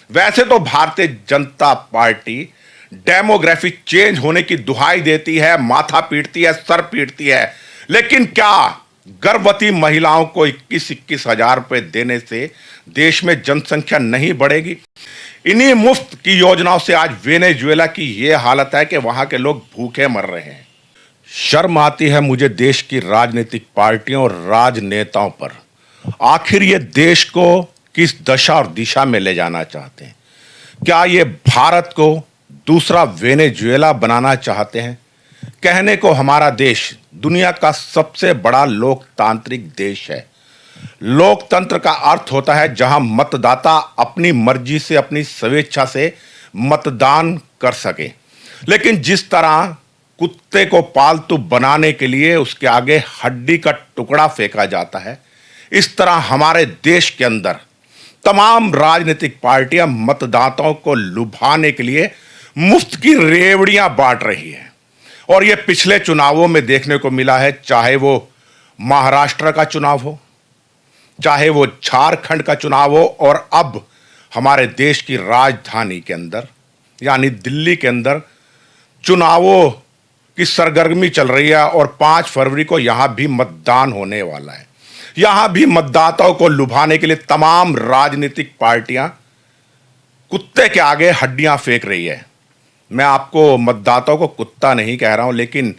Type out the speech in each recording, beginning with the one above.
वैसे तो Bharatiya Janata party demography change होने की दुहाई देती है, माथा पीटती है, सर पीटती है, लेकिन क्या गर्भवती महिलाओं को 21-21 हजार रुपए देने से देश में जनसंख्या नहीं बढ़ेगी? इन्हीं मुफ्त की योजनाओं से आज वेनेजुएला की यह हालत है कि वहां के लोग भूखे मर रहे हैं। शर्म आती है मुझे देश की राजनीतिक पार्टियों और राजनेताओं पर। आखिर ये देश को किस दशा और दिशा में ले जाना चाहते हैं? क्या ये भारत को दूसरा वेनेजुएला बनाना चाहते हैं? कहने को हमारा देश दुनिया का सबसे बड़ा लोकतांत्रिक देश है। लोकतंत्र का अर्थ होता है जहां मतदाता अपनी मर्जी से, अपनी स्वेच्छा से मतदान कर सके। लेकिन जिस तरह कुत्ते को पालतू बनाने के लिए उसके आगे हड्डी का टुकड़ा फेंका जाता है, इस तरह हमारे देश के अंदर तमाम राजनीतिक पार्टियां मतदाताओं को लुभाने के लिए मुफ्त की रेवड़ियां बांट रही है। और यह पिछले चुनावों में देखने को मिला है, चाहे वो महाराष्ट्र का चुनाव हो, चाहे वो झारखंड का चुनाव हो, और अब हमारे देश की राजधानी के अंदर यानी दिल्ली के अंदर चुनावों की सरगर्मी चल रही है और 5 फरवरी को यहां भी मतदान होने वाला है। यहां भी मतदाताओं को लुभाने के लिए तमाम राजनीतिक पार्टियां कुत्ते के आगे हड्डियां फेंक रही है। मैं आपको मतदाताओं को कुत्ता नहीं कह रहा हूं, लेकिन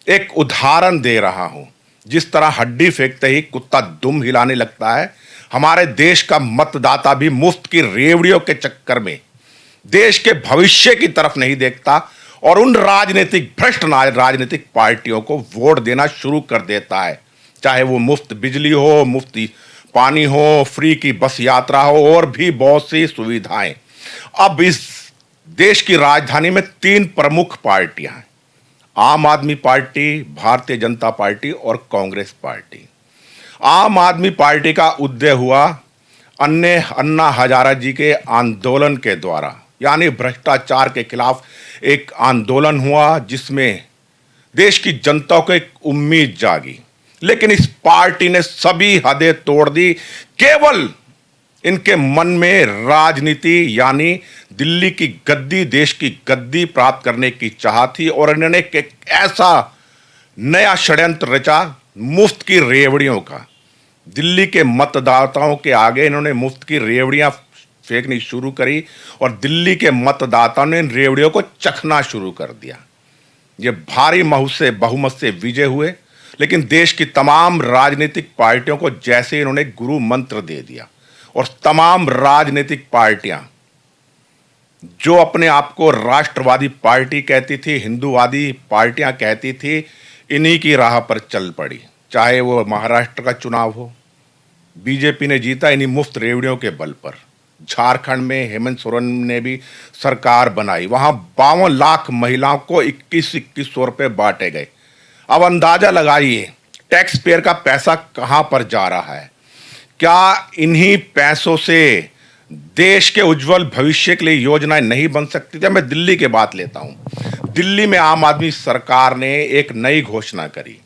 एक उदाहरण दे रहा हूं। जिस तरह हड्डी फेंकते ही कुत्ता दुम हिलाने लगता है, हमारे देश का मतदाता भी मुफ्त की रेवड़ियों के चक्कर में देश के भविष्य की तरफ नहीं देखता और उन भ्रष्ट राजनीतिक पार्टियों को वोट देना शुरू कर देता है। चाहे वो मुफ्त बिजली हो, मुफ्त पानी हो, फ्री की बस यात्रा हो और भी बहुत सी सुविधाएं। अब इस देश की राजधानी में 3 प्रमुख पार्टियां हैं: आम आदमी पार्टी, भारतीय जनता पार्टी और कांग्रेस पार्टी। आम आदमी पार्टी का उदय हुआ अन्ना हजारा जी के आंदोलन के द्वारा, यानी भ्रष्टाचार के खिलाफ एक आंदोलन हुआ जिसमें देश की जनता को एक उम्मीद जागी। लेकिन इस पार्टी ने सभी हदें तोड़ दी। केवल इनके मन में राजनीति यानी दिल्ली की गद्दी, देश की गद्दी प्राप्त करने की चाह थी और इन्होंने एक ऐसा नया षड्यंत्र रचा मुफ्त की रेवड़ियों का। दिल्ली के मतदाताओं के आगे इन्होंने मुफ्त की रेवड़ियां फेंकनी शुरू करी और दिल्ली के मतदाताओं ने इन रेवड़ियों को चखना शुरू कर दिया। ये भारी बहुमत से विजय हुए, लेकिन देश की तमाम राजनीतिक पार्टियों को जैसे इन्होंने गुरु मंत्र दे दिया और तमाम राजनीतिक पार्टियां जो अपने आप को राष्ट्रवादी पार्टी कहती थी, हिंदूवादी पार्टियां कहती थी, इन्हीं की राह पर चल पड़ी। चाहे वो महाराष्ट्र का चुनाव हो, बीजेपी ने जीता इन्हीं मुफ्त रेवड़ियों के बल पर। झारखंड में हेमंत सोरेन ने भी सरकार बनाई, वहां 52 लाख महिलाओं को 21-21 रुपए बांटे गए। अब अंदाजा लगाइए टैक्स पेयर का पैसा कहां पर जा रहा है। क्या इन्हीं पैसों से देश के उज्जवल भविष्य के लिए योजनाएं नहीं बन सकती थी? मैं दिल्ली की बात लेता हूं। दिल्ली में आम आदमी सरकार ने एक नई घोषणा करी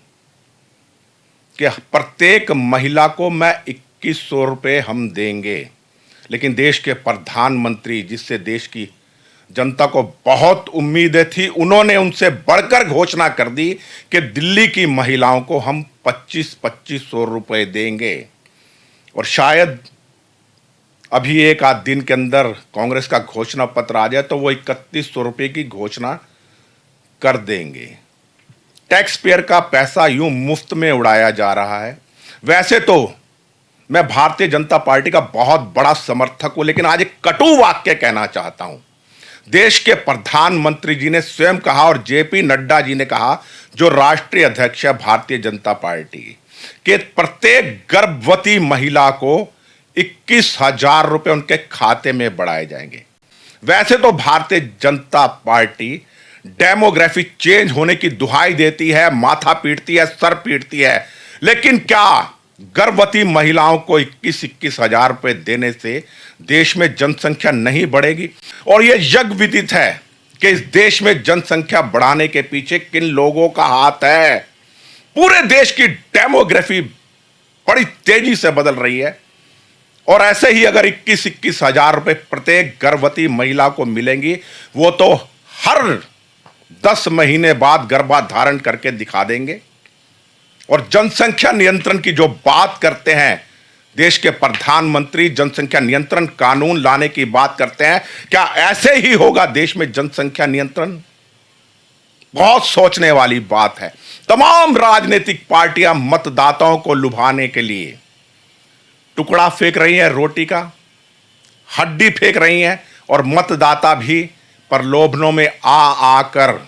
कि प्रत्येक महिला को मैं 2100 रुपए हम देंगे। लेकिन देश के प्रधानमंत्री, जिससे देश की जनता को बहुत उम्मीदें थी, उन्होंने उनसे बढ़कर घोषणा कर दी कि दिल्ली की महिलाओं को हम 2500 रुपए देंगे। और शायद अभी एक आध दिन के अंदर कांग्रेस का घोषणा पत्र आ जाए तो वो 3100 रुपए की घोषणा कर देंगे। टैक्स पेयर का पैसा यूं मुफ्त में उड़ाया जा रहा है। वैसे तो मैं भारतीय जनता पार्टी का बहुत बड़ा समर्थक हूं, लेकिन आज एक कटु वाक्य कहना चाहता हूं। देश के प्रधानमंत्री जी ने स्वयं कहा और जेपी नड्डा जी ने कहा, जो राष्ट्रीय अध्यक्ष है भारतीय जनता पार्टी के, प्रत्येक गर्भवती महिला को 21,000 रुपए उनके खाते में बढ़ाए जाएंगे। वैसे तो Bharatiya Janata party demography change होने की दुहाई देती है, माथा पीटती है, सर पीटती है, लेकिन क्या गर्भवती महिलाओं को 21-21 हजार रुपए देने से देश में जनसंख्या नहीं बढ़ेगी? और यह जग विदित है कि इस देश में जनसंख्या बढ़ाने के पीछे किन लोगों का हाथ है। पूरे देश की डेमोग्राफी बड़ी तेजी से बदल रही है। और ऐसे ही अगर 21-21 हजार रुपए प्रत्येक गर्भवती महिला को मिलेंगी, वो तो हर 10 महीने बाद गर्भाधारण करके दिखा देंगे। और जनसंख्या नियंत्रण की जो बात करते हैं, देश के प्रधानमंत्री जनसंख्या नियंत्रण कानून लाने की बात करते हैं, क्या ऐसे ही होगा देश में जनसंख्या नियंत्रण? बहुत सोचने वाली बात है। तमाम राजनीतिक पार्टियां मतदाताओं को लुभाने के लिए टुकड़ा फेंक रही हैं रोटी का, हड्डी फेंक रही हैं, और मतदाता भी प्रलोभनों में आकर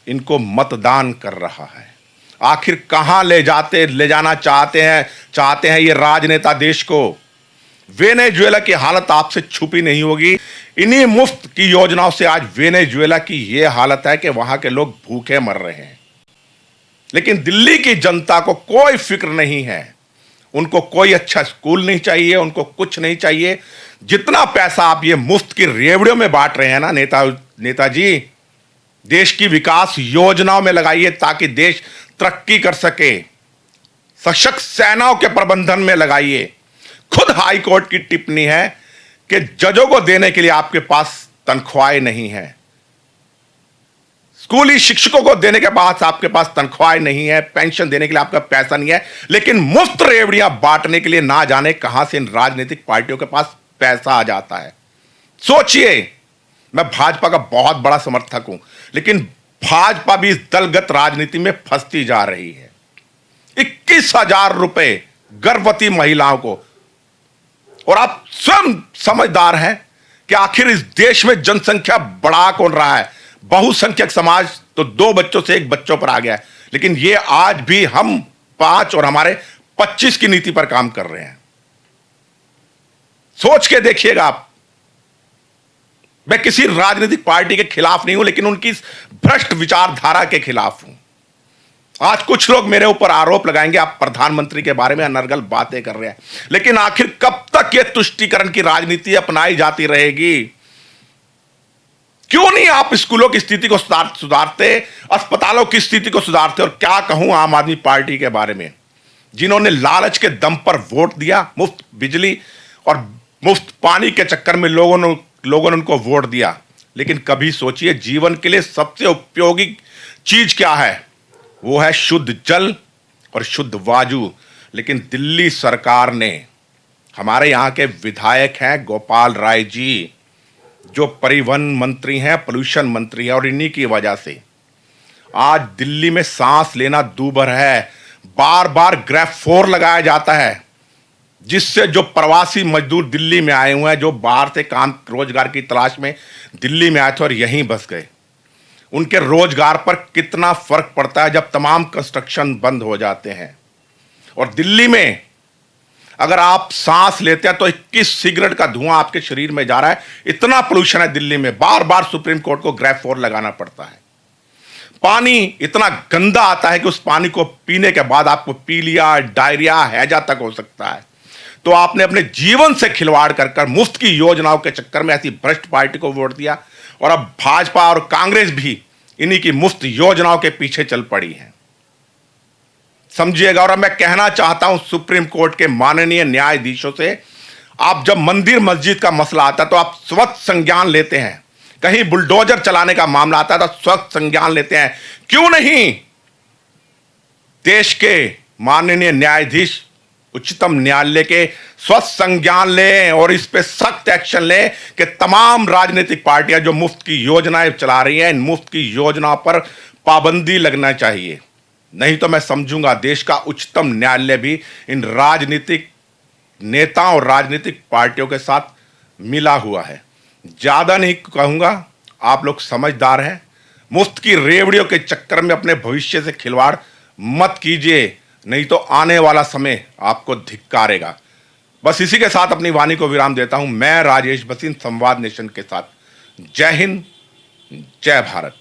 इनको मतदान कर रहा है। आखिर कहां ले जाना चाहते हैं ये राजनेता देश को? वेनेजुएला की हालत आपसे छुपी नहीं होगी। इन्हीं मुफ्त की योजनाओं से आज वेनेजुएला की यह हालत है कि वहां के लोग भूखे मर रहे हैं। लेकिन दिल्ली की जनता को कोई फिक्र नहीं है। उनको कोई अच्छा स्कूल नहीं चाहिए, उनको कुछ नहीं चाहिए। जितना पैसा आप ये मुफ्त की रेवड़ियों में बांट रहे हैं ना नेताजी, देश की विकास योजनाओं में लगाइए ताकि देश तरक्की कर सके। सशक्त सेनाओं के प्रबंधन में लगाइए। खुद हाई कोर्ट की टिप्पणी है कि जजों को देने के लिए आपके पास तनख्वाहें नहीं है, स्कूली शिक्षकों को देने के बाद आपके पास तनख्वाहें नहीं है, पेंशन देने के लिए आपका पैसा नहीं है, लेकिन मुफ्त रेवड़ियां बांटने के लिए ना जाने कहां से इन राजनीतिक पार्टियों के पास पैसा आ जाता है। सोचिए, मैं भाजपा का बहुत बड़ा समर्थक हूं, लेकिन भाजपा भी इस दलगत राजनीति में फंसती जा रही है। 21,000 रुपए गर्भवती महिलाओं को, और आप स्वयं समझदार हैं कि आखिर इस देश में जनसंख्या बढ़ा कौन रहा है? बहुसंख्यक समाज तो 2 बच्चों से 1 बच्चों पर आ गया है, लेकिन ये आज भी हम 5 और हमारे 25 की नीति पर काम कर रहे हैं। सोच के देखिएगा आप। मैं किसी राजनीतिक पार्टी के खिलाफ नहीं हूं, लेकिन उनकी भ्रष्ट विचारधारा के खिलाफ हूं। आज कुछ लोग मेरे ऊपर आरोप लगाएंगे आप प्रधानमंत्री के बारे में अनर्गल बातें कर रहे हैं, लेकिन आखिर कब तक यह तुष्टीकरण की राजनीति अपनाई जाती रहेगी? क्यों नहीं आप स्कूलों की स्थिति को सुधारते, अस्पतालों की स्थिति को सुधारते? और क्या कहूं आम आदमी पार्टी के बारे में, जिन्होंने लालच के दम पर वोट दिया, मुफ्त बिजली और मुफ्त पानी के चक्कर में लोगों ने उनको वोट दिया। लेकिन कभी सोचिए, जीवन के लिए सबसे उपयोगी चीज क्या है? वो है शुद्ध जल और शुद्ध वायु। लेकिन दिल्ली सरकार ने, हमारे यहां के विधायक हैं गोपाल राय जी, जो परिवहन मंत्री हैं, पोल्यूशन मंत्री हैं, और इन्हीं की वजह से आज दिल्ली में सांस लेना दूभर है। बार बार ग्रेफ-4 लगाया जाता है, जिससे जो प्रवासी मजदूर दिल्ली में आए हुए हैं, जो बाहर से काम रोजगार की तलाश में दिल्ली में आए थे और यहीं बस गए, उनके रोजगार पर कितना फर्क पड़ता है जब तमाम कंस्ट्रक्शन बंद हो जाते हैं। और दिल्ली में अगर आप सांस लेते हैं तो 21 सिगरेट का धुआं आपके शरीर में जा रहा है। इतना पोल्यूशन है दिल्ली में, बार बार सुप्रीम कोर्ट को ग्रेफ-4 लगाना पड़ता है। पानी इतना गंदा आता है कि उस पानी को पीने के बाद आपको पीलिया, डायरिया, हैजा तक हो सकता है। तो आपने अपने जीवन से खिलवाड़ कर मुफ्त की योजनाओं के चक्कर में ऐसी भ्रष्ट पार्टी को वोट दिया, और अब भाजपा और कांग्रेस भी इन्हीं की मुफ्त योजनाओं के पीछे चल पड़ी है। समझिएगा। और अब मैं कहना चाहता हूं सुप्रीम कोर्ट के माननीय न्यायाधीशों से, आप जब मंदिर मस्जिद का मसला आता है तो आप स्वतः संज्ञान लेते हैं, कहीं बुलडोजर चलाने का मामला आता है तो स्वतः संज्ञान लेते हैं। क्यों नहीं देश के माननीय न्यायाधीश उच्चतम न्यायालय के स्वतः संज्ञान लें और इस पे सख्त एक्शन लें कि तमाम राजनीतिक पार्टियां जो मुफ्त की योजनाएं चला रही हैं, इन मुफ्त की योजनाओं पर पाबंदी लगना चाहिए। नहीं तो मैं समझूंगा देश का उच्चतम न्यायालय भी इन राजनीतिक नेताओं और राजनीतिक पार्टियों के साथ मिला हुआ है। ज्यादा नहीं कहूंगा, आप लोग समझदार हैं। मुफ्त की रेवड़ियों के चक्कर में अपने भविष्य से खिलवाड़ मत कीजिए, नहीं तो आने वाला समय आपको धिक्कारेगा। बस इसी के साथ अपनी वाणी को विराम देता हूं। मैं राजेश भसीन, संवाद नेशन के साथ। जय हिंद, जय भारत।